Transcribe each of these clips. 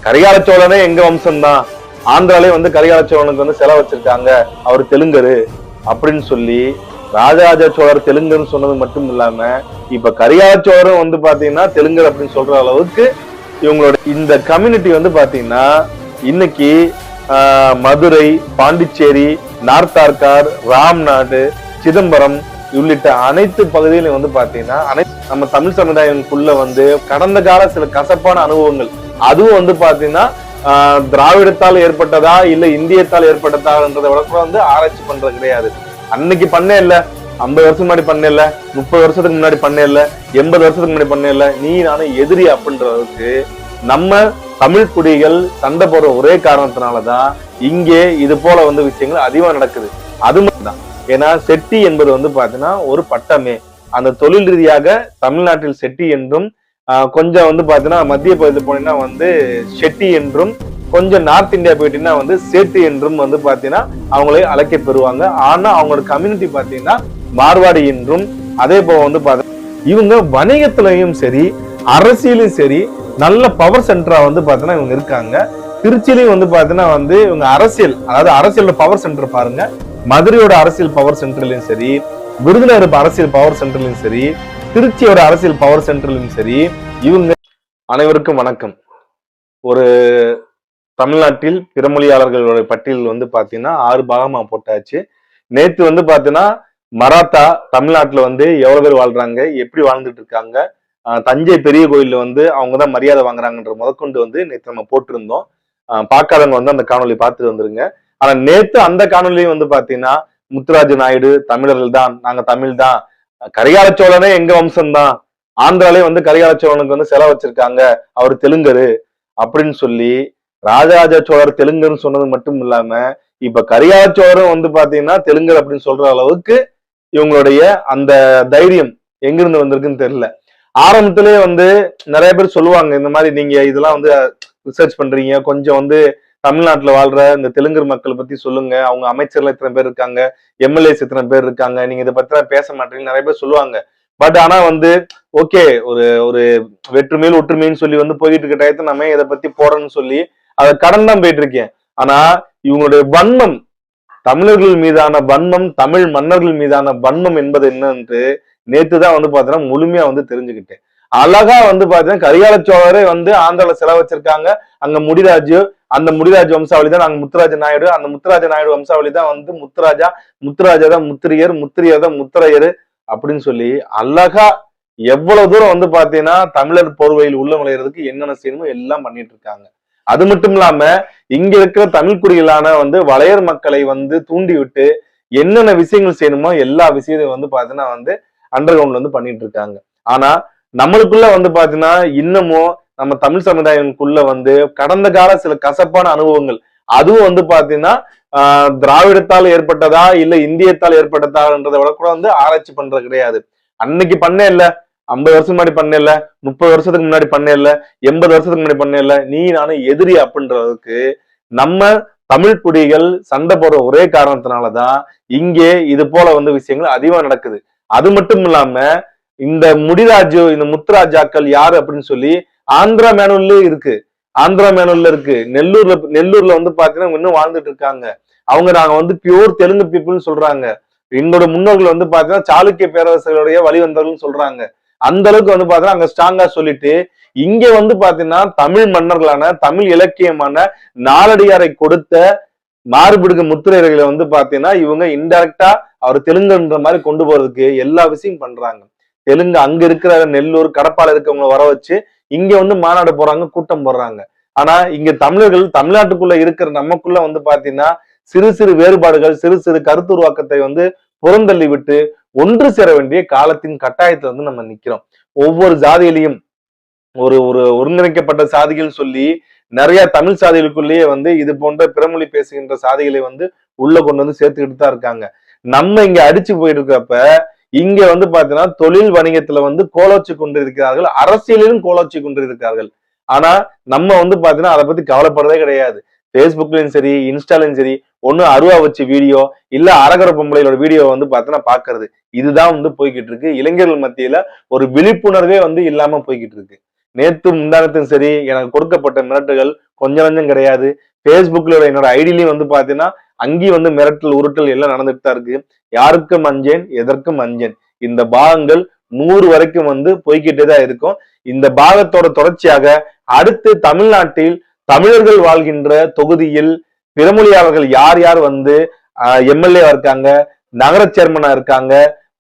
கரிகால சோழனே எங்க வம்சம்தான், ஆந்திராலே வந்து கரிகால சோழனுக்கு வந்து செலவு வச்சிருக்காங்க, அவர் தெலுங்கரு அப்படின்னு சொல்லி ராஜராஜ சோழர் தெலுங்குன்னு சொன்னது மட்டும் இல்லாம இப்ப கரிகால சோழரும் வந்து பாத்தீங்கன்னா தெலுங்கர் அப்படின்னு சொல்ற அளவுக்கு இவங்களோட இந்த கம்யூனிட்டி வந்து பாத்தீங்கன்னா இன்னைக்கு மதுரை, பாண்டிச்சேரி, நார்த் ஆர்காட், ராம்நாடு, சிதம்பரம் உள்ளிட்ட அனைத்து பகுதியிலும் வந்து பாத்தீங்கன்னா நம்ம தமிழ் சமுதாயத்துக்குள்ள வந்து கடந்த கால சில கசப்பான அனுபவங்கள், அதுவும் வந்து பாத்தீங்கன்னா திராவிடத்தால் ஏற்பட்டதா இல்ல இந்தியத்தால் ஏற்பட்டதான்றதை விட கூட வந்து ஆராய்ச்சி பண்றது கிடையாது. அன்னைக்கு பண்ணே இல்ல, 50 வருஷம் முன்னாடி பண்ண இல்ல, 30 வருஷத்துக்கு முன்னாடி பண்ண இல்ல, 80 வருஷத்துக்கு முன்னாடி பண்ண இல்ல, நீ நானும் எதிரி அப்படின்றதுக்கு நம்ம தமிழ் குடிகள் சண்டை போடுற ஒரே காரணத்தினாலதான் இங்கே இது போல வந்து விஷயங்கள் அதிகமா நடக்குது. அது மட்டும்தான். ஏன்னா செட்டி என்பது வந்து பாத்தீங்கன்னா ஒரு பட்டமே. அந்த தொழில் ரீதியாக தமிழ்நாட்டில் செட்டி என்றும் கொஞ்சம் வந்து பாத்தீங்கன்னா மத்திய பகுதியில் போனீங்கன்னா வந்து ஷெட்டி என்றும், கொஞ்சம் நார்த் இந்தியா போயிட்டீங்கன்னா வந்து சேட்டு என்றும் வந்து பாத்தீங்கன்னா அவங்களே அழைக்க பெறுவாங்க. ஆனா அவங்களோட கம்யூனிட்டி பாத்தீங்கன்னா மார்வாடி என்றும், அதே போல வந்து பாத்தீங்கன்னா இவங்க வணிகத்திலையும் சரி அரசியலும் சரி நல்ல பவர் சென்டரா வந்து பாத்தீங்கன்னா இவங்க இருக்காங்க. திருச்சியிலையும் வந்து பாத்தீங்கன்னா வந்து இவங்க அரசியல், அதாவது அரசியலோட பவர் சென்டர் பாருங்க. மதுரையோட அரசியல் பவர் சென்டர்லயும் சரி, விருதுநகர் அரசியல் பவர் சென்டர்லயும் சரி, திருச்சியோட அரசியல் பவர் சென்டர்லயும் சரி இவங்க. அனைவருக்கும் வணக்கம். ஒரு தமிழ்நாட்டில் பிறமொழியாளர்களோட பட்டியல் வந்து பாத்தீங்கன்னா 6 பாகமா போட்டாச்சு. நேத்து வந்து பாத்தீங்கன்னா மராத்தா தமிழ்நாட்டுல வந்து எவ்வளவு பேர் வாழ்றாங்க, எப்படி வாழ்ந்துட்டு இருக்காங்க, தஞ்சை பெரிய கோயில்ல வந்து அவங்கதான் மரியாதை வாங்குறாங்கன்ற முதற்கொண்டு வந்து நேற்று நம்ம போட்டிருந்தோம். பார்க்காதவங்க வந்து அந்த காணொலி பார்த்துட்டு வந்துருங்க. ஆனா நேத்து அந்த காணொலியும் வந்து பாத்தீங்கன்னா முத்துராஜ நாயுடு தமிழர்கள் தான், நாங்க தமிழ் தான், கரிகால சோழனே எங்க வம்சம் தான், ஆந்திராலே வந்து கரிகால சோழனுக்கு வந்து செலவு வச்சிருக்காங்க, அவர் தெலுங்கரு அப்படின்னு சொல்லி ராஜராஜ சோழர் தெலுங்குன்னு சொன்னது மட்டும் இல்லாம இப்ப கரிகால சோழரும் வந்து பாத்தீங்கன்னா தெலுங்கர் அப்படின்னு சொல்ற அளவுக்கு இவங்களுடைய அந்த தைரியம் எங்கிருந்து வந்திருக்குன்னு தெரியல. ஆரம்பத்திலே வந்து நிறைய பேர் சொல்லுவாங்க, இந்த மாதிரி நீங்க இதெல்லாம் வந்து ரிசர்ச் பண்றீங்க, கொஞ்சம் வந்து தமிழ்நாட்டுல வாழ்ற இந்த தெலுங்கர் மக்கள் பத்தி சொல்லுங்க, அவங்க அமைச்சர்ல இத்தனை பேர் இருக்காங்க, எம்எல்ஏஸ் இத்தனை பேர் இருக்காங்க, நீங்க இதை பத்தி பேச மாட்டீங்க நிறைய பேர் சொல்லுவாங்க. பட் ஆனா வந்து ஓகே, ஒரு ஒரு வெற்றுமையில் ஒற்றுமைன்னு சொல்லி வந்து போயிட்டு இருக்க டயத்தை நம்ம இதை பத்தி போறோம்னு சொல்லி அதை கடன் தான் போயிட்டு இருக்கேன். ஆனா இவங்களுடைய வன்மம், தமிழர்கள் மீதான வன்மம், தமிழ் மன்னர்கள் மீதான வன்மம் என்பது என்னன்னு நேத்துதான் வந்து பாத்தீங்கன்னா முழுமையா வந்து தெரிஞ்சுக்கிட்டேன். அழகா வந்து பாத்தீங்கன்னா கரிகால சோழரே வந்து ஆந்திரால செலவு வச்சிருக்காங்க, அங்க முடிராஜு, அந்த முடிராஜ் வம்சாவளி தான் நாங்க முத்துராஜ நாயுடு, அந்த முத்துராஜ நாயுடு வம்சாவளி தான் வந்து முத்துராஜா, முத்துராஜா தான் முத்திரியர், முத்திரியர் தான் முத்திரையர் அப்படின்னு சொல்லி அழகா எவ்வளவு தூரம் வந்து பாத்தீங்கன்னா தமிழர் போர்வையில் உள்ள நுழையிறதுக்கு என்னென்ன செய்யணுமோ எல்லாம் பண்ணிட்டு இருக்காங்க. அது மட்டும் இல்லாம இங்க இருக்கிற தமிழ் குடிகளான வந்து வளையர் மக்களை வந்து தூண்டி விட்டு என்னென்ன விஷயங்கள் செய்யணுமோ எல்லா விஷயத்தையும் வந்து பாத்தீங்கன்னா வந்து அண்டர் கிரவுண்ட்ல வந்து பண்ணிட்டு இருக்காங்க. ஆனா நம்மளுக்குள்ள வந்து பாத்தீங்கன்னா இன்னமும் நம்ம தமிழ் சமுதாயத்துக்குள்ள வந்து கடந்த கால சில கசப்பான அனுபவங்கள், அதுவும் வந்து பாத்தீங்கன்னா திராவிடத்தால் ஏற்பட்டதா இல்ல இந்தியத்தால் ஏற்பட்டதான்றதை விட கூட வந்து ஆராய்ச்சி பண்றது கிடையாது. அன்னைக்கு பண்ணே இல்ல, 50 வருஷம் முன்னாடி பண்ண இல்ல, 30 வருஷத்துக்கு முன்னாடி பண்ண இல்ல, 80 வருஷத்துக்கு முன்னாடி பண்ண இல்ல, நீ நானும் எதிரி அப்படின்றதுக்கு நம்ம தமிழ் குடிகள் சண்டை போடுற ஒரே காரணத்தினாலதான் இங்கே இது போல வந்து விஷயங்கள் அதிகமா நடக்குது. அது மட்டும் இல்லாம இந்த முடிராஜு, இந்த முத்துராஜாக்கள் யாரு அப்படின்னு சொல்லி ஆந்திரா மேனுவல்ல இருக்கு, ஆந்திரா மேனுவல்ல இருக்கு. நெல்லூர்ல வந்து பாத்தீங்கன்னா இன்னும் வாழ்ந்துட்டு இருக்காங்க. அவங்க நாங்க வந்து பியூர் தெலுங்கு பீப்புள்னு சொல்றாங்க. எங்களோட முன்னோர்கள் வந்து பாத்தீங்கன்னா சாளுக்கிய பேரரசர்களுடைய வழிவந்தவர்கள் சொல்றாங்க. அந்த அளவுக்கு வந்து பாத்தீங்கன்னா அங்க ஸ்ட்ராங்கா சொல்லிட்டு இங்க வந்து பாத்தீங்கன்னா தமிழ் மன்னர்களான தமிழ் இலக்கியமான நாலடியாரை கொடுத்த மாறுபிடுக்கு முத்திரையர்களை வந்து பாத்தீங்கன்னா இவங்க இன்டைரக்டா அவர் தெலுங்குன்ற மாதிரி கொண்டு போறதுக்கு எல்லா விஷயம் பண்றாங்க. தெலுங்கு அங்க இருக்கிற நெல்லூர் கடப்பால இருக்கவங்களை வர வச்சு இங்க வந்து மாநாடு போறாங்க, கூட்டம் போடுறாங்க. ஆனா இங்க தமிழர்கள் தமிழ்நாட்டுக்குள்ள இருக்கிற நமக்குள்ள வந்து பாத்தீங்கன்னா சிறு சிறு வேறுபாடுகள், சிறு சிறு கருத்துருவாக்கத்தை வந்து புறந்தள்ளி விட்டு ஒன்று சேர வேண்டிய காலத்தின் கட்டாயத்தை வந்து நம்ம நிக்கிறோம். ஒவ்வொரு ஜாதியிலையும் ஒரு ஒரு ஒருங்கிணைக்கப்பட்ட சாதிகள் சொல்லி நிறைய தமிழ் சாதிகளுக்குள்ளேயே வந்து இது போன்ற பிறமொழி பேசுகின்ற சாதிகளை வந்து உள்ள கொண்டு வந்து சேர்த்துக்கிட்டு தான் இருக்காங்க. நம்ம இங்க அடிச்சு போயிட்டு இருக்கப்ப இங்க வந்து பாத்தீங்கன்னா தொழில் வணிகத்துல வந்து கோலோச்சி கொண்டு இருக்கிறார்கள், அரசியலிலும் கோலோச்சி கொண்டு இருக்கிறார்கள். ஆனா நம்ம வந்து பாத்தீங்கன்னா அதை பத்தி கவலைப்படுறதே கிடையாது. பேஸ்புக்லயும் சரி இன்ஸ்டாலையும் சரி ஒண்ணு அருவா வச்சு வீடியோ இல்ல அரகர பொம்பளையோட வீடியோ வந்து பாத்தீங்கன்னா பாக்குறது, இதுதான் வந்து போய்கிட்டு இருக்கு. இளைஞர்கள் மத்தியில ஒரு விழிப்புணர்வே வந்து இல்லாம போய்கிட்டு இருக்கு. நேத்து முந்தானத்தும் சரி எனக்கு கொடுக்கப்பட்ட மிரட்டுகள் கொஞ்சம் கொஞ்சம் கிடையாது. Facebookல என்னோட ஐடியிலையும் வந்து பாத்தீங்கன்னா அங்கேயும் வந்து மிரட்டல் உருட்டல் எல்லாம் நடந்துட்டு தான் இருக்கு. யாருக்கும் அஞ்சேன் எதற்கும் அஞ்சேன். இந்த பாகங்கள் 100 வரைக்கும் வந்து போய்கிட்டே தான் இருக்கும். இந்த பாகத்தோட தொடர்ச்சியாக அடுத்து தமிழ்நாட்டில் தமிழர்கள் வாழ்கின்ற தொகுதியில் பிறமொழியாளர்கள் யார் யார் வந்து எம்எல்ஏவா இருக்காங்க, நகர சேர்மனா இருக்காங்க,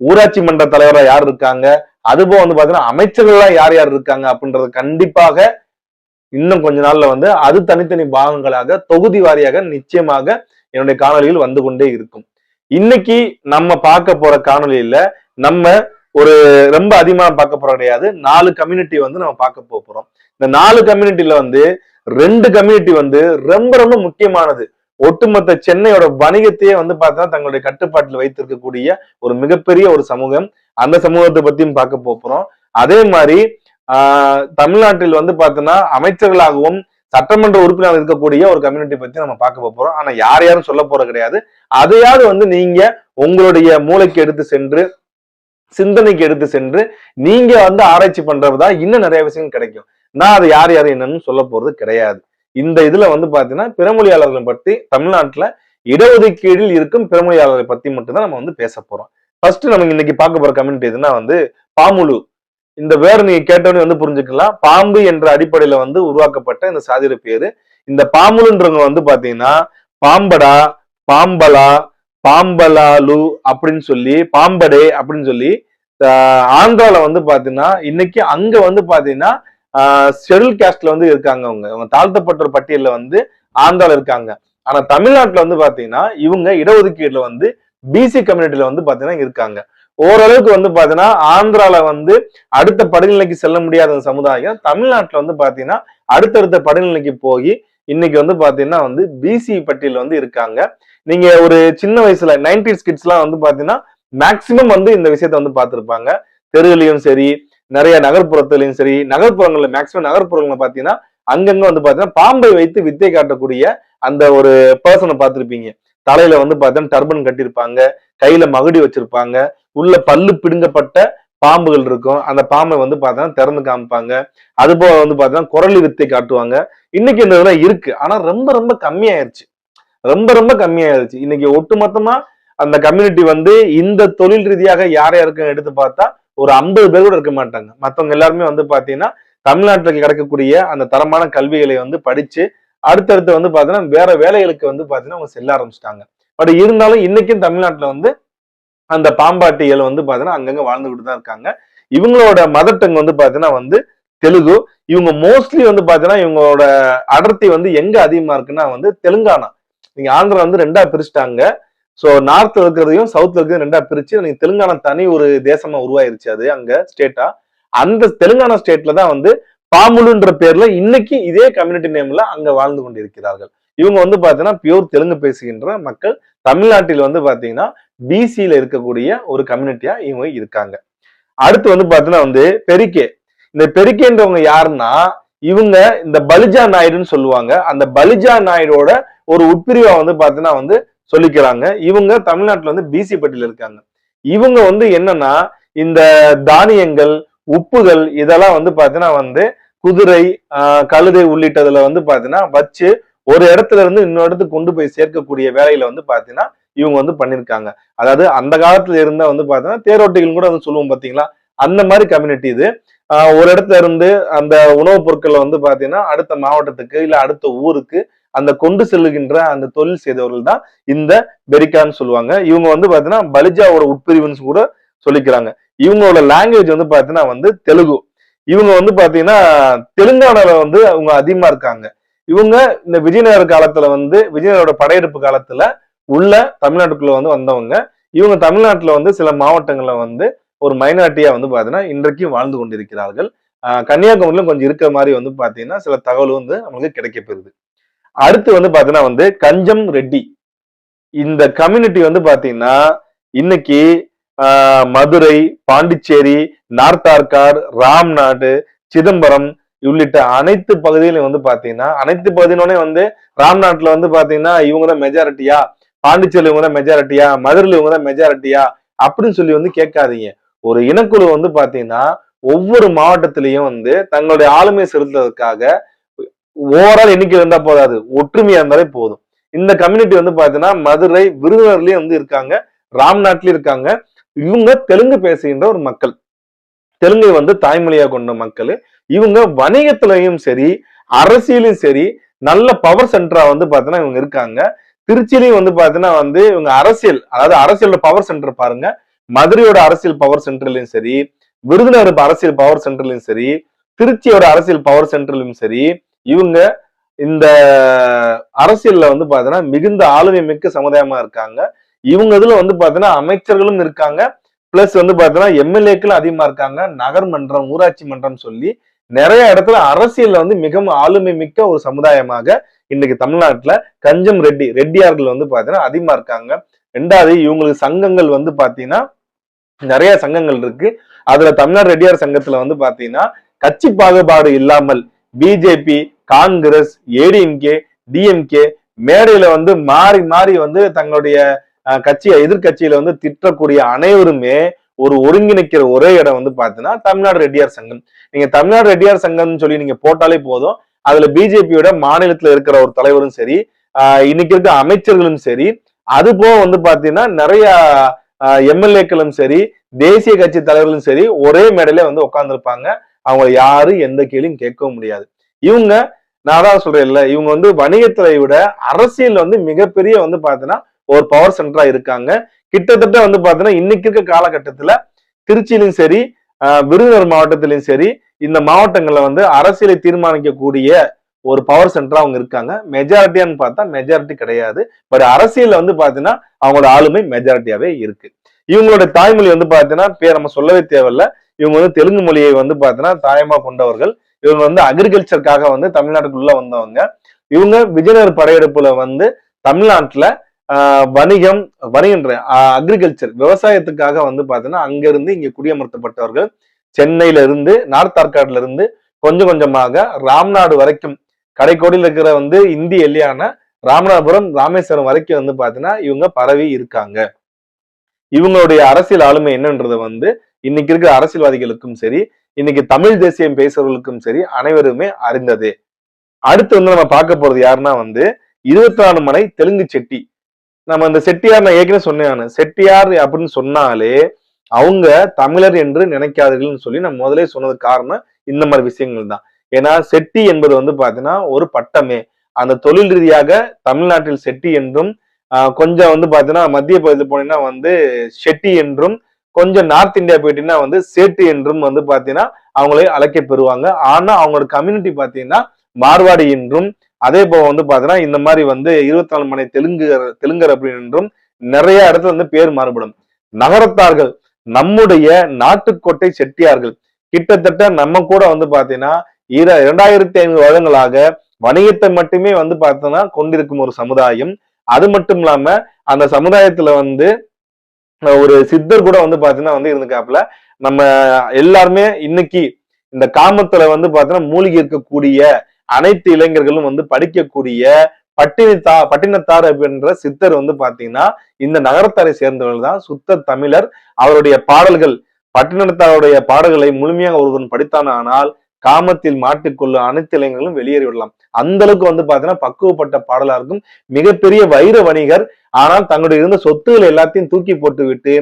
ஊராட்சி மன்ற தலைவரா யார் இருக்காங்க, அதுபோக வந்து பாத்தீங்கன்னா அமைச்சர்களா யார் யார் இருக்காங்க அப்படின்றது கண்டிப்பாக இன்னும் கொஞ்ச நாள்ல வந்து அது தனித்தனி பாகங்களாக தொகுதி வாரியாக நிச்சயமாக என்னுடைய காணொலியில் வந்து கொண்டே இருக்கும். இன்னைக்கு நம்ம பார்க்க போற காணொலியில நம்ம ஒரு ரொம்ப அதிகமா பார்க்க போறோம் கிடையாது. 4 கம்யூனிட்டி வந்து நம்ம பார்க்க போறோம். இந்த 4 கம்யூனிட்டில வந்து 2 கம்யூனிட்டி வந்து ரொம்ப ரொம்ப முக்கியமானது. ஒட்டுமொத்த சென்னையோட வணிகத்தையே வந்து பார்த்தா தங்களுடைய கட்டுப்பாட்டில் வைத்திருக்கக்கூடிய ஒரு மிகப்பெரிய ஒரு சமூகம். அந்த சமூகத்தை பத்தியும் பார்க்க போறோம். அதே மாதிரி தமிழ்நாட்டில் வந்து பார்த்தோன்னா அமைச்சர்களாகவும் சட்டமன்ற உறுப்பினர் இருக்கக்கூடிய ஒரு கம்யூனிட்டி பத்தி நம்ம பார்க்க போறோம். ஆனா யார் யாரும் சொல்ல போறது கிடையாது. அதையாவது வந்து நீங்க உங்களுடைய மூளைக்கு எடுத்து சென்று சிந்தனைக்கு எடுத்து சென்று நீங்க வந்து ஆராய்ச்சி பண்றதுதான் இன்னும் நிறைய விஷயங்கள் கிடைக்கும். நான் அதை யார் யார் என்னன்னு சொல்ல போறது கிடையாது. இந்த இதுல வந்து பாத்தீங்கன்னா பிறமொழியாளர்களை பத்தி தமிழ்நாட்டுல இடஒதுக்கீடில் இருக்கும் பிறமொழியாளர்களை பத்தி மட்டும்தான் நம்ம வந்து பேச போறோம். ஃபர்ஸ்ட் நம்ம இன்னைக்கு பார்க்க போற கம்யூனிட்டி எதுனா வந்து பாமுலு. இந்த வேர் நீங்க கேட்டோன்னு வந்து புரிஞ்சுக்கலாம். பாம்பு என்ற அடிப்படையில வந்து உருவாக்கப்பட்ட இந்த சாதிர பேரு. இந்த பாமுலுன்றவங்க வந்து பாத்தீங்கன்னா பாம்படா, பாம்பலா, பாம்பலாலு அப்படின்னு சொல்லி, பாம்படே அப்படின்னு சொல்லி ஆந்திரால வந்து பாத்தீங்கன்னா இன்னைக்கு அங்க வந்து பாத்தீங்கன்னா ஷெட்யூல் காஸ்ட்ல வந்து இருக்காங்க. அவங்க தாழ்த்தப்பட்ட ஒரு பட்டியல்ல வந்து ஆந்திரால இருக்காங்க. ஆனா தமிழ்நாட்டுல வந்து பாத்தீங்கன்னா இவங்க இடஒதுக்கீடுல வந்து பிசி கம்யூனிட்டில வந்து பாத்தீங்கன்னா இருக்காங்க. ஓரளவுக்கு வந்து பாத்தீங்கன்னா ஆந்திரால வந்து அடுத்த படிநிலைக்கு செல்ல முடியாத சமுதாயம் தமிழ்நாட்டுல வந்து பாத்தீங்கன்னா அடுத்தடுத்த படிநிலைக்கு போய் இன்னைக்கு வந்து பாத்தீங்கன்னா வந்து பிசி பட்டியல் வந்து இருக்காங்க. நீங்க ஒரு சின்ன வயசுல 90s கிட்ஸ் எல்லாம் வந்து பாத்தீங்கன்னா மேக்சிமம் வந்து இந்த விஷயத்த வந்து பார்த்திருப்பாங்க. தெருவிலையும் சரி, நிறைய நகர்ப்புறத்திலையும் சரி, நகர்ப்புறங்கள்ல மேக்சிமம் நகர்ப்புறங்கள்ல பாத்தீங்கன்னா அங்கங்க வந்து பாத்தீங்கன்னா பாம்பை வைத்து வித்தை காட்டக்கூடிய அந்த ஒரு பர்சனை பார்த்திருப்பீங்க. தலையில வந்து பாத்தீங்கன்னா டர்பன் கட்டியிருப்பாங்க, கையில மகுடி வச்சிருப்பாங்க, உள்ள பல்லு பிடுங்கப்பட்ட பாம்புகள் இருக்கும். அந்த பாம்பை வந்து பாத்தீங்கன்னா திறந்து காமிப்பாங்க. அது போல வந்து பாத்தீங்கன்னா குரலி வித்தை காட்டுவாங்க. இன்னைக்கு இந்த இதெல்லாம் இருக்கு. ஆனா ரொம்ப ரொம்ப கம்மியாயிருச்சு. ரொம்ப ரொம்ப கம்மியாயிருச்சு. இன்னைக்கு ஒட்டுமொத்தமா அந்த கம்யூனிட்டி வந்து இந்த தொழில் ரீதியாக யார் யாருக்கும் எடுத்து பார்த்தா ஒரு 50 பேர் கூட இருக்க மாட்டாங்க. மத்தவங்க எல்லாருமே வந்து பாத்தீங்கன்னா தமிழ்நாட்டுக்கு கிடைக்கக்கூடிய அந்த தரமான கல்விகளை வந்து படிச்சு அடுத்தடுத்து வந்து பாத்தீங்கன்னா வேற வேலைகளுக்கு வந்து பாத்தீங்கன்னா அவங்க செல்ல ஆரம்பிச்சிட்டாங்க. பட் இருந்தாலும் இன்னைக்கும் தமிழ்நாட்டுல வந்து அந்த பாம்பாட்டிகள் வந்து பாத்தீங்கன்னா அங்கங்க வாழ்ந்துகிட்டு தான் இருக்காங்க. இவங்களோட மதர் டங் வந்து பாத்தீங்கன்னா வந்து தெலுங்கு. இவங்க மோஸ்ட்லி வந்து பாத்தீங்கன்னா இவங்களோட அடர்த்தி வந்து எங்க அதிகமா இருக்குன்னா வந்து தெலுங்கானா. நீங்க ஆந்திரா வந்து 2ஆ பிரிச்சுட்டாங்க. சோ நார்த்ல இருக்கிறதையும் சவுத்ல இருக்கிறதையும் 2ஆ பிரிச்சு நீங்க தெலுங்கானா தனி ஒரு தேசமா உருவாயிருச்சு. அது அங்க ஸ்டேட்டா. அந்த தெலுங்கானா ஸ்டேட்ல தான் வந்து பாமுலுன்ற பேர்ல இன்னைக்கு இதே கம்யூனிட்டி நேம்ல அங்க வாழ்ந்து கொண்டிருக்கிறார்கள். இவங்க வந்து பாத்தீங்கன்னா பியூர் தெலுங்கு பேசுகின்ற மக்கள். தமிழ்நாட்டில் வந்து பாத்தீங்கன்னா பிசியில இருக்கக்கூடிய ஒரு கம்யூனிட்டியா இவங்க இருக்காங்க. அடுத்து வந்து பாத்தீங்கன்னா வந்து பெரிக்கே. இந்த பெரிக்கேன்றவங்க யாருன்னா இவங்க இந்த பலிஜா நாயுடுன்னு சொல்லுவாங்க. அந்த பலிஜா நாயுடோட ஒரு உட்பிரிவா வந்து பாத்தீங்கன்னா வந்து சொல்லிக்கிறாங்க. இவங்க தமிழ்நாட்டுல வந்து பிசி பட்டியல இருக்காங்க. இவங்க வந்து என்னன்னா இந்த தானியங்கள், உப்புகள் இதெல்லாம் வந்து பாத்தீங்கன்னா வந்து குதிரை, கழுதை உள்ளிட்டதுல வந்து பாத்தீங்கன்னா வச்சு ஒரு இடத்துல இருந்து இன்னொரு இடத்துக்கு கொண்டு போய் சேர்க்கக்கூடிய வேலையில வந்து பாத்தீங்கன்னா இவங்க வந்து பண்ணிருக்காங்க. அதாவது அந்த காலத்துல இருந்த வந்து பாத்தீங்கன்னா தேரோட்டிகள் கூட வந்து சொல்லுவோம் பாத்தீங்களா, அந்த மாதிரி கம்யூனிட்டி இது. ஒரு இடத்துல இருந்து அந்த உணவுப் பொருட்களை வந்து பாத்தீங்கன்னா அடுத்த மாவட்டத்துக்கு இல்ல அடுத்த ஊருக்கு அந்த கொண்டு செல்லுகின்ற அந்த தொழில் செய்தவர்கள் தான் இந்த பெரிக்கான்னு சொல்லுவாங்க. இவங்க வந்து பாத்தீங்கன்னா பலிஜாவோட உட்பிரிவுன்னு கூட சொல்லிக்கிறாங்க. இவங்களோட லாங்குவேஜ் வந்து பாத்தீங்கன்னா வந்து தெலுங்கு. இவங்க வந்து பாத்தீங்கன்னா தெலுங்கானால வந்து அவங்க அதிகமா இருக்காங்க. இவங்க இந்த விஜயநகர காலத்துல வந்து விஜயநகரோட படையெடுப்பு காலத்துல உள்ள தமிழ்நாட்டுக்குள்ள வந்து வந்தவங்க. இவங்க தமிழ்நாட்டுல வந்து சில மாவட்டங்கள்ல வந்து ஒரு மைனாரிட்டியா வந்து பாத்தீங்கன்னா இன்றைக்கும் வாழ்ந்து கொண்டிருக்கிறார்கள். கன்னியாகுமரியிலும் கொஞ்சம் இருக்கிற மாதிரி வந்து பாத்தீங்கன்னா சில தகவல் வந்து நமக்கு கிடைக்கப்பெறுது. அடுத்து வந்து பாத்தீங்கன்னா வந்து கஞ்சம் ரெட்டி. இந்த கம்யூனிட்டி வந்து பாத்தீங்கன்னா இன்னைக்கு மதுரை, பாண்டிச்சேரி, நார்த் ஆர்காட், ராம்நாடு, சிதம்பரம் உள்ளிட்ட அனைத்து பகுதியிலும் வந்து பாத்தீங்கன்னா அனைத்து பகுதியினோட வந்து ராம்நாட்டுல வந்து பாத்தீங்கன்னா இவங்க தான் மெஜாரிட்டியா, பாண்டிச்சேரி இவங்க தான் மெஜாரிட்டியா, மதுரையில இவங்க தான் மெஜாரிட்டியா அப்படின்னு சொல்லி வந்து கேட்காதீங்க. ஒரு இனக்குழு வந்து பாத்தீங்கன்னா ஒவ்வொரு மாவட்டத்திலையும் வந்து தங்களுடைய ஆளுமை செலுத்துறதுக்காக ஓவரால் எண்ணிக்கை இருந்தா போதாது, ஒற்றுமையா இருந்தாலே போதும். இந்த கம்யூனிட்டி வந்து பாத்தீங்கன்னா மதுரை விருதுநகர்லயும் வந்து இருக்காங்க, ராம்நாட்லயும் இருக்காங்க. இவங்க தெலுங்கு பேசுகின்ற ஒரு மக்கள், தெலுங்கை வந்து தாய்மொழியா கொண்ட மக்கள். இவங்க வணிகத்திலையும் சரி அரசியலும் சரி நல்ல பவர் சென்டரா வந்து பாத்தீங்கன்னா இவங்க இருக்காங்க. திருச்சியிலையும் வந்து பாத்தீங்கன்னா வந்து இவங்க அரசியல், அதாவது அரசியலோட பவர் சென்டர் பாருங்க. மதுரையோட அரசியல் பவர் சென்டர்லயும் சரி, விருதுநகர் அரசியல் பவர் சென்டர்லயும் சரி, திருச்சியோட அரசியல் பவர் சென்டர்லயும் சரி, இவங்க இந்த அரசியல்ல வந்து பாத்தீங்கன்னா மிகுந்த ஆளுமை மிக்க சமுதாயமா இருக்காங்க. இவங்க இதுல வந்து பாத்தீங்கன்னா அமைச்சர்களும் இருக்காங்க, பிளஸ் வந்து பாத்தீங்கன்னா எம்எல்ஏக்களும் அதிகமா இருக்காங்க. நகர்மன்றம், ஊராட்சி மன்றம் சொல்லி நிறைய இடத்துல அரசியல்ல வந்து மிகவும் ஆளுமை மிக்க ஒரு சமுதாயமாக இன்னைக்கு தமிழ்நாட்டுல கஞ்சம் ரெட்டியார்கள் வந்து பாத்தீங்கன்னா அதிகமா இருக்காங்க. ரெண்டாவது இவங்களுக்கு சங்கங்கள் வந்து பாத்தீங்கன்னா நிறைய சங்கங்கள் இருக்கு. அதுல தமிழ்நாடு ரெட்டியார் சங்கத்துல வந்து பாத்தீங்கன்னா கட்சி பாகுபாடு இல்லாமல் பிஜேபி, காங்கிரஸ், ஏடிஎம்கே, டிஎம்கே மேடையில வந்து மாறி மாறி வந்து தங்களுடைய கட்சியை எதிர்கட்சியில வந்து திட்டக்கூடிய அனைவருமே ஒரு ஒருங்கிணைக்கிற ஒரே இடம் வந்து பாத்தீங்கன்னா தமிழ்நாடு ரெட்டியார் சங்கம். நீங்க தமிழ்நாடு ரெட்டியார் சங்கம்னு சொல்லி நீங்க போட்டாலே போதும், அதுல பிஜேபியோட மாநிலத்துல இருக்கிற ஒரு தலைவரும் சரி, இன்னைக்கு இருக்க அமைச்சர்களும் சரி, அது போக வந்து பாத்தீங்கன்னா நிறைய எம்எல்ஏக்களும் சரி, தேசிய கட்சி தலைவர்களும் சரி ஒரே மேடையில வந்து உட்கார்ந்துருப்பாங்க. அவங்க யாரு எந்த கேள்வியும் கேட்கவும் முடியாது. இவங்க, நான் தான் சொல்றேன்ல, இவங்க வந்து வணிகத்துறை விட அரசியல் வந்து மிகப்பெரிய வந்து பாத்தீங்கன்னா ஒரு பவர் சென்டரா இருக்காங்க. கிட்டத்தட்ட வந்து பாத்தீங்கன்னா இன்னைக்கு இருக்க காலகட்டத்துல திருச்சியிலும் சரி, விருதுநகர் மாவட்டத்திலும் சரி, இந்த மாவட்டங்கள்ல வந்து அரசியலை தீர்மானிக்கக்கூடிய ஒரு பவர் சென்டரா அவங்க இருக்காங்க. மெஜாரிட்டியான்னு பார்த்தா மெஜாரிட்டி கிடையாது. பட் அரசியல்ல வந்து பாத்தீங்கன்னா அவங்களோட ஆளுமை மெஜாரிட்டியாவே இருக்கு. இவங்களோட தாய்மொழி வந்து பாத்தீங்கன்னா பேர் நம்ம சொல்லவே தேவையில்ல. இவங்க வந்து தெலுங்கு மொழியை வந்து பாத்தீங்கன்னா தாயமா கொண்டவர்கள். இவங்க வந்து அக்ரிகல்ச்சருக்காக வந்து தமிழ்நாட்டுக்குள்ள வந்தவங்க. இவங்க விஜயநகர் படையெடுப்புல வந்து தமிழ்நாட்டுல வணிகம் வணிகன்ற அக்ரிகல்ச்சர் விவசாயத்துக்காக வந்து பாத்தீங்கன்னா அங்க இருந்து இங்க குடியமர்த்தப்பட்டவர்கள். சென்னையில இருந்து நார்த் ஆர்காட்ல இருந்து கொஞ்சம் கொஞ்சமாக ராம்நாடு வரைக்கும், கடைக்கோடியில் இருக்கிற வந்து இந்திய எல்லையான ராமநாதபுரம், ராமேஸ்வரம் வரைக்கும் வந்து பாத்தீங்கன்னா இவங்க பரவி இருக்காங்க. இவங்களுடைய அரசியல் ஆளுமை என்னன்றது வந்து இன்னைக்கு இருக்கிற அரசியல்வாதிகளுக்கும் சரி, இன்னைக்கு தமிழ் தேசியம் பேசுறவர்களுக்கும் சரி அனைவருமே அறிந்ததே. அடுத்து வந்து நம்ம பார்க்க போறது யாருன்னா வந்து 24 மனை தெலுங்கு செட்டி. நம்ம இந்த செட்டியார், நான் ஏற்கனவே சொன்னேன், செட்டியார் அப்படின்னு சொன்னாலே அவங்க தமிழர் என்று நினைக்காதீர்கள்னு சொல்லி நான் முதலே சொன்னது காரணம் இந்த மாதிரி விஷயங்கள் தான். ஏன்னா செட்டி என்பது வந்து பாத்தீங்கன்னா ஒரு பட்டமே. அந்த தொழில் ரீதியாக தமிழ்நாட்டில் செட்டி என்றும், கொஞ்சம் வந்து பாத்தீங்கன்னா மத்திய பகுதியில் போனீங்கன்னா வந்து ஷெட்டி என்றும், கொஞ்சம் நார்த் இந்தியா போயிட்டீங்கன்னா வந்து சேட்டு என்றும் வந்து பாத்தீங்கன்னா அவங்களை அழைக்க பெறுவாங்க. ஆனா அவங்களோட கம்யூனிட்டி பாத்தீங்கன்னா மார்வாடி என்றும், அதே போல வந்து பாத்தீங்கன்னா இந்த மாதிரி வந்து 24 மனை தெலுங்கர் அப்படின்னு நிறைய இடத்துல வந்து பேர் மாறுபடும். நகரத்தார்கள், நம்முடைய நாட்டுக்கோட்டை செட்டியார்கள் கிட்டத்தட்ட நம்ம கூட வந்து பாத்தீங்கன்னா 2500 வருடங்களாக வணிகத்தை மட்டுமே வந்து பார்த்தோம்னா கொண்டிருக்கும் ஒரு சமுதாயம். அது மட்டும் இல்லாம அந்த சமுதாயத்துல வந்து ஒரு சித்தர் கூட வந்து பாத்தீங்கன்னா வந்து இருந்துக்காப்புல. நம்ம எல்லாருமே இன்னைக்கு இந்த காமத்துல வந்து பாத்தீங்கன்னா மூழ்கி இருக்கக்கூடிய அனைத்து இளைஞர்களும் வந்து படிக்கக்கூடிய பட்டினத்தார் அப்படின்ற சித்தர் வந்து பாத்தீங்கன்னா இந்த நகரத்தாரை சேர்ந்தவர்கள் தான் சுத்த தமிழர். அவருடைய பாடல்கள், பட்டினத்தாருடைய பாடல்களை முழுமையாக ஒருவன் படித்தானால் காமத்தில் மாட்டிக்கொள்ளும் அனைத்து இளைஞர்களும் வெளியேறி விடலாம். அந்த அளவுக்கு வந்து பாத்தீங்கன்னா பக்குவப்பட்ட பாடலா இருக்கும். மிகப்பெரிய வைர வணிகர். ஆனால் தங்களுடைய இருந்த சொத்துக்கள் எல்லாத்தையும் தூக்கி போட்டு விட்டு,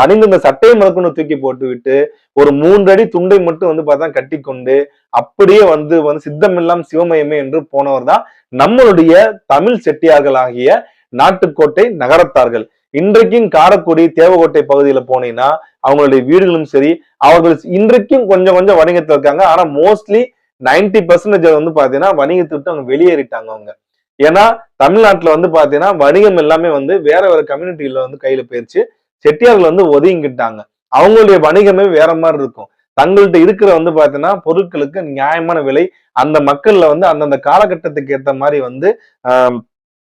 அணிந்திருந்த சட்டையை முதற்கொண்டு தூக்கி போட்டு விட்டு, ஒரு 3 அடி துண்டை மட்டும் வந்து பார்த்தா கட்டி கொண்டு அப்படியே வந்து சித்தம் எல்லாம் சிவமயமே என்று போனவர் தான் நம்மளுடைய தமிழ் செட்டியார்கள் ஆகிய நாட்டுக்கோட்டை நகரத்தார்கள். இன்றைக்கும் காரைக்குடி, தேவக்கோட்டை பகுதியில போனீங்கன்னா அவங்களுடைய வீடுகளும் சரி, அவர்கள் இன்றைக்கும் கொஞ்சம் கொஞ்சம் வணிகத்தில் இருக்காங்க. ஆனா மோஸ்ட்லி 90% வந்து பாத்தீங்கன்னா வணிகத்தை விட்டு அவங்க வெளியேறிட்டாங்க அவங்க. ஏன்னா தமிழ்நாட்டுல வந்து பாத்தீங்கன்னா வணிகம் எல்லாமே வந்து வேற வேற கம்யூனிட்டியில வந்து கையில போயிருச்சு. செட்டியார்கள் வந்து ஒதுங்கிட்டாங்க. அவங்களுடைய வணிகமே வேற மாதிரி இருக்கும். தங்கள்கிட்ட இருக்கிற வந்து பாத்தீங்கன்னா பொருட்களுக்கு நியாயமான விலை, அந்த மக்கள்ல வந்து அந்தந்த காலகட்டத்துக்கு ஏற்ற மாதிரி வந்து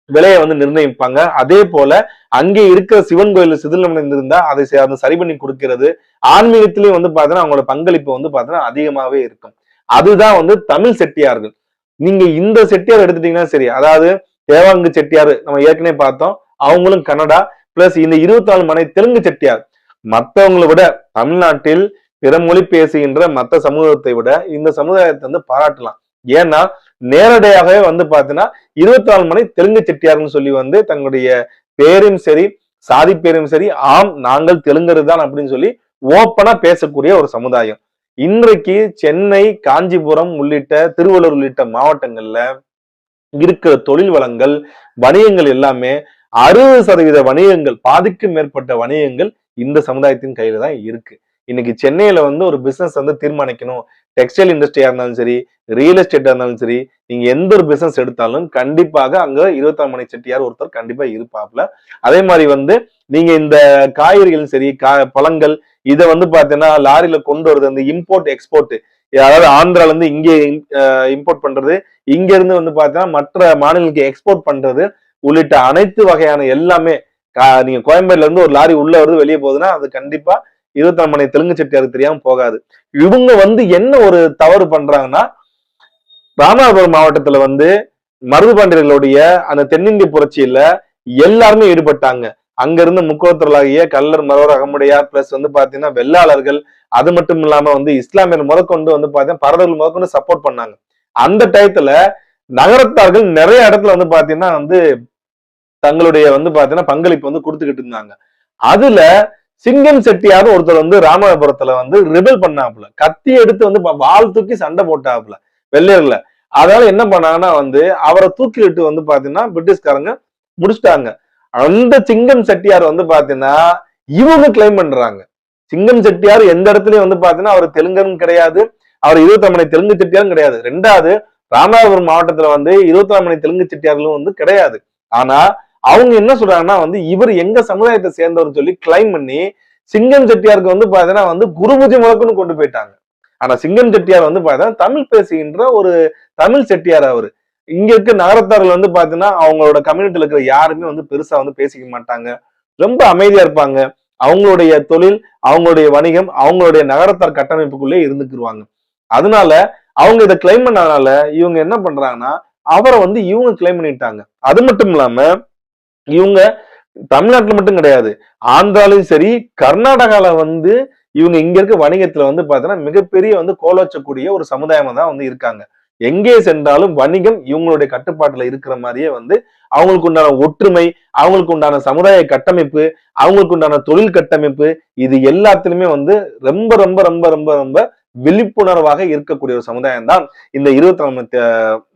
விலையை வந்து நிர்ணயிப்பாங்க. அதே போல அங்கே இருக்கிற சிவன் கோயில் சிதிலம் இருந்தா அதை சரி பண்ணி கொடுக்கிறது. ஆன்மீகத்திலையும் வந்து பாத்தீங்கன்னா அவங்களோட பங்களிப்பு வந்து பாத்தீங்கன்னா அதிகமாவே இருக்கும். அதுதான் வந்து தமிழ் செட்டியார்கள். நீங்க இந்த செட்டியார் எடுத்துட்டீங்கன்னா சரி, அதாவது தேவாங்கு செட்டியார் நம்ம ஏற்கனவே பார்த்தோம், அவங்களும் கன்னடா, பிளஸ் இந்த 24 மனை தெலுங்கு செட்டியார். மற்றவங்களை விட தமிழ்நாட்டில் பிற மொழி பேசுகின்ற மற்ற சமூகத்தை விட இந்த சமுதாயத்தை வந்து பாராட்டலாம். ஏன்னா நேரடியாகவே வந்து பாத்தீங்கன்னா 24 மணி தெலுங்கு செட்டியார்னு சொல்லி வந்து தங்களுடைய பேரும் சரி சாதி பேரும் சரி ஆம் நாங்கள் தெலுங்கர் தான் அப்படின்னு சொல்லி ஓப்பனா பேசக்கூடிய ஒரு சமுதாயம். இன்றைக்கு சென்னை, காஞ்சிபுரம் உள்ளிட்ட திருவள்ளூர் உள்ளிட்ட மாவட்டங்கள்ல இருக்கிற தொழில் வளங்கள், வணிகங்கள் எல்லாமே 60% வணிகங்கள், பாதிக்கும் மேற்பட்ட வணிகங்கள் இந்த சமுதாயத்தின் கையில தான் இருக்கு. இன்னைக்கு சென்னையில வந்து ஒரு பிசினஸ் வந்து தீர்மானிக்கணும், டெக்ஸ்டைல் இண்டஸ்ட்ரியா இருந்தாலும் சரி, ரியல் எஸ்டேட்டா இருந்தாலும் சரி, நீங்க எந்த ஒரு பிசினஸ் எடுத்தாலும் கண்டிப்பாக அங்க 24 மணி செட்டியார் ஒருத்தர் கண்டிப்பா இருப்பாப்ல. அதே மாதிரி வந்து நீங்க இந்த காய்கறிகளும் சரி, பழங்கள் இதை வந்து பாத்தீங்கன்னா லாரியில கொண்டு வருது, அந்த இம்போர்ட் எக்ஸ்போர்ட், அதாவது ஆந்திரால இருந்து இங்கே இம்போர்ட் பண்றது, இங்க இருந்து வந்து பாத்தீங்கன்னா மற்ற மாநிலங்களுக்கு எக்ஸ்போர்ட் பண்றது உள்ளிட்ட அனைத்து வகையான எல்லாமே நீங்க கோயம்பேடுல இருந்து ஒரு லாரி உள்ள வருது வெளியே போகுதுன்னா அது கண்டிப்பா 24 மணி தெலுங்கு செட்டியாருக்கு தெரியாம போகாது. இவங்க வந்து என்ன ஒரு தவறு பண்றாங்கன்னா, ராமநாதபுரம் மாவட்டத்துல வந்து மருதுபாண்டியர்களுடைய அந்த தென்னிந்திய புரட்சியில எல்லாருமே ஈடுபட்டாங்க. அங்க இருந்து முக்குளத்தூர்களாகிய கள்ளர், மறவர், அகமுடையார் பிளஸ் வந்து பாத்தீங்கன்னா வெள்ளாளர்கள், அது மட்டும் இல்லாம வந்து இஸ்லாமியர் முதற்கொண்டு வந்து பாத்தீங்கன்னா பரதர்கள் முதற்கொண்டு சப்போர்ட் பண்ணாங்க. அந்த டயத்துல நகரத்தார்கள் நிறைய இடத்துல வந்து பாத்தீங்கன்னா வந்து தங்களுடைய வந்து பாத்தீங்கன்னா பங்களிப்பு வந்து கொடுத்துக்கிட்டு இருந்தாங்க. அதுல சிங்கம் செட்டியார் ஒருத்தர் வந்து ராமநாதபுரத்துல வந்து ரிபல் பண்ணாப்புல, கத்தி எடுத்து வந்து வாள் தூக்கி சண்டை போட்டாப்புல வெள்ளையர்ல. அதனால என்ன பண்ணாங்கன்னா வந்து அவரை தூக்கிலிட்டு வந்து பாத்தீங்கன்னா பிரிட்டிஷ்காரங்க முடிச்சிட்டாங்க. அந்த சிங்கம் செட்டியார் வந்து பாத்தீங்கன்னா இவங்க கிளைம் பண்றாங்க, சிங்கம் செட்டியார் எந்த இடத்துலயும் வந்து பாத்தீங்கன்னா அவர் தெலுங்கரும் கிடையாது, அவர் 24 மணி தெலுங்கு செட்டியாரும் கிடையாது. ரெண்டாவது ராமநாதபுரம் மாவட்டத்துல வந்து 24 மணி தெலுங்கு செட்டியார்களும் வந்து கிடையாது. ஆனா அவங்க என்ன சொல்றாங்கன்னா வந்து இவர் எங்க சமுதாயத்தை சேர்ந்தவர் சொல்லி கிளைம் பண்ணி சிங்கம் செட்டியாருக்கு வந்து பாத்தீங்கன்னா வந்து குரு பூஜை முதற்கொண்டு கொண்டு போயிட்டாங்க. ஆனா சிங்கம் செட்டியார் வந்து பாத்தீங்கன்னா தமிழ் பேசுகின்ற ஒரு தமிழ் செட்டியார். அவரு இங்க இருக்க நகரத்தார்கள் வந்து பாத்தீங்கன்னா அவங்களோட கம்யூனிட்டியில இருக்கிற யாருமே வந்து பெருசா வந்து பேசிக்க மாட்டாங்க, ரொம்ப அமைதியா இருப்பாங்க. அவங்களுடைய தொழில், அவங்களுடைய வணிகம், அவங்களுடைய நகரத்தார் கட்டமைப்புக்குள்ளே இருந்துக்குருவாங்க. அதனால அவங்க இதை கிளைம் பண்ணதுனால இவங்க என்ன பண்றாங்கன்னா அவரை வந்து இவங்க கிளைம் பண்ணிட்டாங்க. அது மட்டும் இல்லாம இவங்க தமிழ்நாட்டுல மட்டும் கிடையாது, ஆந்திராலையும் சரி கர்நாடகால வந்து இவங்க இங்க இருக்க வணிகத்துல வந்து பாத்தீங்கன்னா மிகப்பெரிய வந்து கோலோச்சக்கூடிய ஒரு சமுதாயமா தான் வந்து இருக்காங்க. எங்கே சென்றாலும் வணிகம் இவங்களுடைய கட்டுப்பாட்டுல இருக்கிற மாதிரியே வந்து அவங்களுக்கு உண்டான ஒற்றுமை, அவங்களுக்கு உண்டான சமுதாய கட்டமைப்பு, அவங்களுக்கு உண்டான தொழில் கட்டமைப்பு, இது எல்லாத்திலுமே வந்து ரொம்ப ரொம்ப ரொம்ப ரொம்ப ரொம்ப விழிப்புணர்வாக இருக்கக்கூடிய ஒரு சமுதாயம் தான் இந்த 24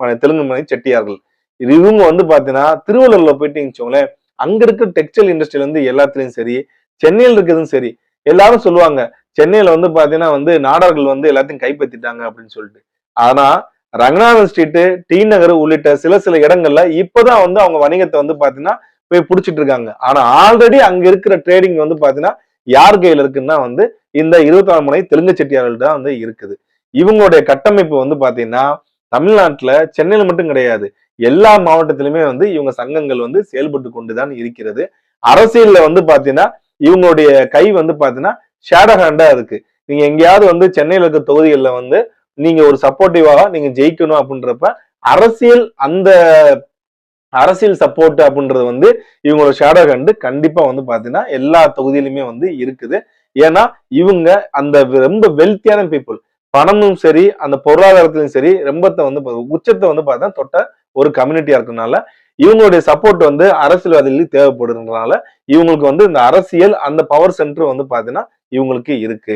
மணி தெலுங்கு மணி செட்டியார்கள். இவங்க வந்து பாத்தீங்கன்னா திருவள்ளூர்ல போயிட்டு வச்சுக்கோங்களேன், அங்க இருக்க டெக்ஸ்டைல் இண்டஸ்ட்ரியில இருந்து எல்லாத்துலயும் சரி, சென்னையில் இருக்கிறதும் சரி, எல்லாரும் சொல்லுவாங்க சென்னையில வந்து பாத்தீங்கன்னா வந்து நாடார்கள் வந்து எல்லாத்தையும் கைப்பற்றிட்டாங்க அப்படின்னு சொல்லிட்டு. ஆனா ரங்கநாதன் ஸ்ட்ரீட், டி நகர் உள்ளிட்ட சில சில இடங்கள்ல இப்பதான் வந்து அவங்க வணிகத்தை வந்து பாத்தீங்கன்னா போய் புடிச்சிட்டு இருக்காங்க. ஆனா ஆல்ரெடி அங்க இருக்கிற ட்ரேடிங் வந்து பாத்தீங்கன்னா யார் கையில இருக்குன்னா வந்து இந்த 24 மணி தெலுங்கு செட்டியார்கள் தான் வந்து இருக்குது. இவங்களுடைய கட்டமைப்பு வந்து பாத்தீங்கன்னா தமிழ்நாட்டுல சென்னையில மட்டும் கிடையாது, எல்லா மாவட்டத்திலுமே வந்து இவங்க சங்கங்கள் வந்து செயல்பட்டு கொண்டுதான் இருக்கிறது. அரசியல்ல வந்து பாத்தீங்கன்னா இவங்களுடைய கை வந்து பாத்தீங்கன்னா ஷேடோ ஹேண்டா இருக்கு. நீங்க எங்கேயாவது வந்து சென்னையில இருக்க தொகுதிகள்ல வந்து நீங்க ஒரு சப்போர்ட்டிவாக நீங்க ஜெயிக்கணும் அப்படின்றப்ப அந்த அரசியல் சப்போர்ட் அப்படின்றது வந்து இவங்களோட ஷேடோ ஹேண்ட் கண்டிப்பா வந்து பாத்தீங்கன்னா எல்லா தொகுதியிலுமே வந்து இருக்குது. ஏன்னா இவங்க அந்த ரொம்ப வெல்த்தியான பீப்புள், பணமும் சரி அந்த பொருளாதாரத்திலும் சரி ரொம்ப வந்து உச்சத்தை வந்து பார்த்தா தொட்ட ஒரு கம்யூனிட்டியா இருக்கனால இவங்களுடைய சப்போர்ட் வந்து அரசியல்வாதிகளுக்கு தேவைப்படுறதுனால இவங்களுக்கு வந்து இந்த அரசியல் அந்த பவர் சென்டர் வந்து பாத்தீங்கன்னா இவங்களுக்கு இருக்கு.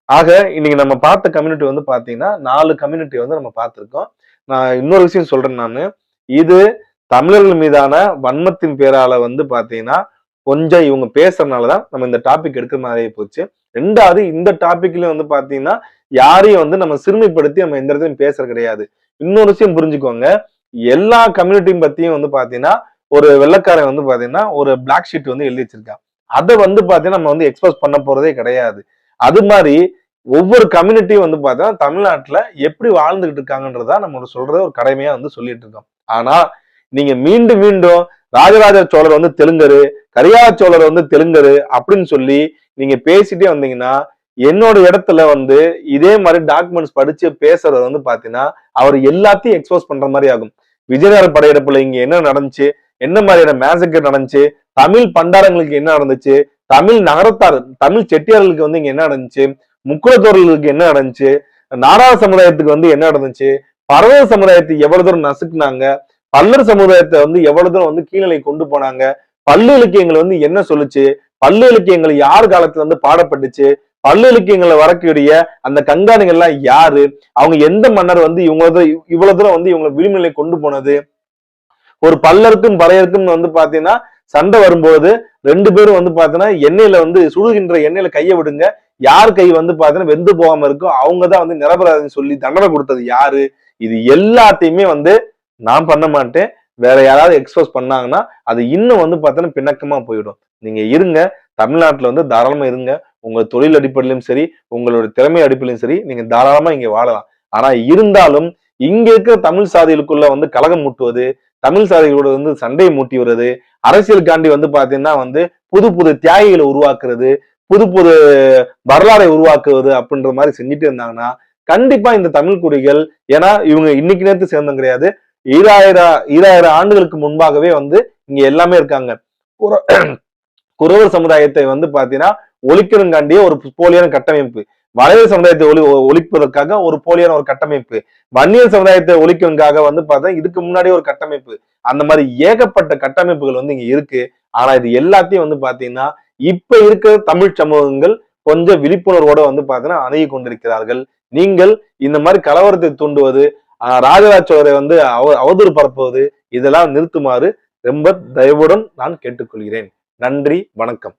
ஆக இன்னைக்கு நம்ம பார்த்த கம்யூனிட்டி வந்து பாத்தீங்கன்னா 4 கம்யூனிட்டி வந்து நம்ம பார்த்திருக்கோம். நான் இன்னொரு விஷயம் சொல்றேன், நானு இது தமிழர்கள் மீதான வன்மத்தின் பேரால வந்து பாத்தீங்கன்னா கொஞ்சம் இவங்க பேசுறதுனாலதான் நம்ம இந்த டாபிக் எடுக்கிற மாதிரியே போச்சு. ரெண்டாவது இந்த டாபிக்லயும் வந்து பாத்தீங்கன்னா யாரையும் வந்து நம்ம சிறுமைப்படுத்தி நம்ம எந்த இடத்துலயும் பேசுறது கிடையாது. இன்னொரு விஷயம் புரிஞ்சுக்கோங்க, எல்லா கம்யூனிட்டியும் பத்தியும் வந்து பாத்தீங்கன்னா ஒரு வெள்ளைக்காரன் வந்து பாத்தீங்கன்னா ஒரு பிளாக் ஷீட் வந்து எழுதி வச்சிருக்கான். அதை வந்து பாத்தீங்கன்னா நம்ம வந்து எக்ஸ்போஸ் பண்ண போறதே கிடையாது. அது மாதிரி ஒவ்வொரு கம்யூனிட்டியும் வந்து பாத்தீங்கன்னா தமிழ்நாட்டுல எப்படி வாழ்ந்துகிட்டு இருக்காங்கன்றதா நம்ம சொல்றத ஒரு கடமையா வந்து சொல்லிட்டு இருக்கோம். ஆனா நீங்க மீண்டும் மீண்டும் ராஜராஜ சோழர் வந்து தெலுங்கரு, கரிகால சோழர் வந்து தெலுங்கரு அப்படின்னு சொல்லி நீங்க பேசிட்டே வந்தீங்கன்னா என்னோட இடத்துல வந்து இதே மாதிரி டாக்குமெண்ட்ஸ் படிச்சு பேசுறது வந்து பாத்தீங்கன்னா அவர் எல்லாத்தையும் எக்ஸ்போஸ் பண்ற மாதிரி ஆகும். விஜயநகர படையெடுப்புல இங்க என்ன நடந்துச்சு, என்ன மாதிரியான மேசக்கர் நடந்துச்சு, தமிழ் பண்டாரங்களுக்கு என்ன நடந்துச்சு, தமிழ் நகரத்தார் தமிழ் செட்டியார்களுக்கு வந்து இங்க என்ன நடந்துச்சு, முக்குளத்தோர்களுக்கு என்ன நடந்துச்சு, நாடார் சமுதாயத்துக்கு வந்து என்ன நடந்துச்சு, பறவை சமுதாயத்தை எவ்வளவு தூரம் நசுக்குனாங்க, பல்லர் சமுதாயத்தை வந்து எவ்வளவு தூரம் வந்து கீழ்நிலை கொண்டு போனாங்க, பல்லு இலக்கியங்கள் வந்து என்ன சொல்லுச்சு, பல்லு இலக்கியங்கள் யார் காலத்துல வந்து பாடப்பட்டுச்சு, பல்லு இலக்கியங்களை வரக்கூடிய அந்த கண்காணிகள் எல்லாம் யாரு, அவங்க எந்த மன்னர் வந்து இவ்வளவு தூரம் வந்து இவங்களை விளிநிலை கொண்டு போனது, ஒரு பல்லருக்கும் பறையருக்கும் வந்து பாத்தீங்கன்னா சண்டை வரும்போது ரெண்டு பேரும் வந்து பாத்தீங்கன்னா எண்ணெயில வந்து சுடுகின்ற எண்ணெயில கையை விடுங்க, யார் கை வந்து பாத்தீங்கன்னா வெந்து போகாம இருக்கும் அவங்கதான் வந்து நிரபராதின்னு சொல்லி தண்டனை கொடுத்தது யாரு, இது எல்லாத்தையுமே வந்து நான் பண்ண மாட்டேன், வேற யாராவது எக்ஸ்போஸ் பண்ணாங்கன்னா அது இன்னும் வந்து பாத்தீங்கன்னா பிணக்கமா போயிடும். நீங்க இருங்க, தமிழ்நாட்டுல வந்து தாராளமா இருங்க, உங்க தொழில் அடிப்படையிலும் சரி, உங்களோட திறமை அடிப்படையிலும் சரி, நீங்க தாராளமா இங்க வாழலாம். ஆனா இருந்தாலும் இங்க இருக்கிற தமிழ் சாதிகளுக்குள்ள வந்து கலகம் மூட்டுவது, தமிழ் சாதிகளோட வந்து சண்டையை மூட்டி வருது, அரசியலுக்காண்டி வந்து பாத்தீங்கன்னா வந்து புது புது தியாகிகளை உருவாக்குறது, புது புது வரலாறை உருவாக்குவது அப்படின்ற மாதிரி செஞ்சுட்டு இருந்தாங்கன்னா கண்டிப்பா இந்த தமிழ் குடிகள், ஏன்னா இவங்க இன்னைக்கு நேரத்து சேர்ந்தம் கிடையாது, ஈராயிரம் ஆண்டுகளுக்கு முன்பாகவே வந்து இங்க எல்லாமே இருக்காங்க. குறவர் சமுதாயத்தை வந்து பாத்தீங்கன்னா ஒழிக்கணுங்காண்டிய ஒரு போலியான கட்டமைப்பு, வளையல் சமுதாயத்தை ஒழிப்பதற்காக ஒரு போலியான ஒரு கட்டமைப்பு, வன்னியர் சமுதாயத்தை ஒழிக்கணுக்காக வந்து பார்த்தா இதுக்கு முன்னாடி ஒரு கட்டமைப்பு, அந்த மாதிரி ஏகப்பட்ட கட்டமைப்புகள் வந்து இங்க இருக்கு. ஆனா இது எல்லாத்தையும் வந்து பாத்தீங்கன்னா இப்ப இருக்கிற தமிழ் சமூகங்கள் கொஞ்சம் விழிப்புணர்வோட வந்து பாத்தீங்கன்னா அணுகி கொண்டிருக்கிறார்கள். நீங்கள் இந்த மாதிரி கலவரத்தை தூண்டுவது, ராஜராஜ சோழரை வந்து அவதூறு பரப்புவது, இதெல்லாம் நிறுத்துமாறு ரொம்ப தயவுடன் நான் கேட்டுக்கொள்கிறேன். நன்றி, வணக்கம்.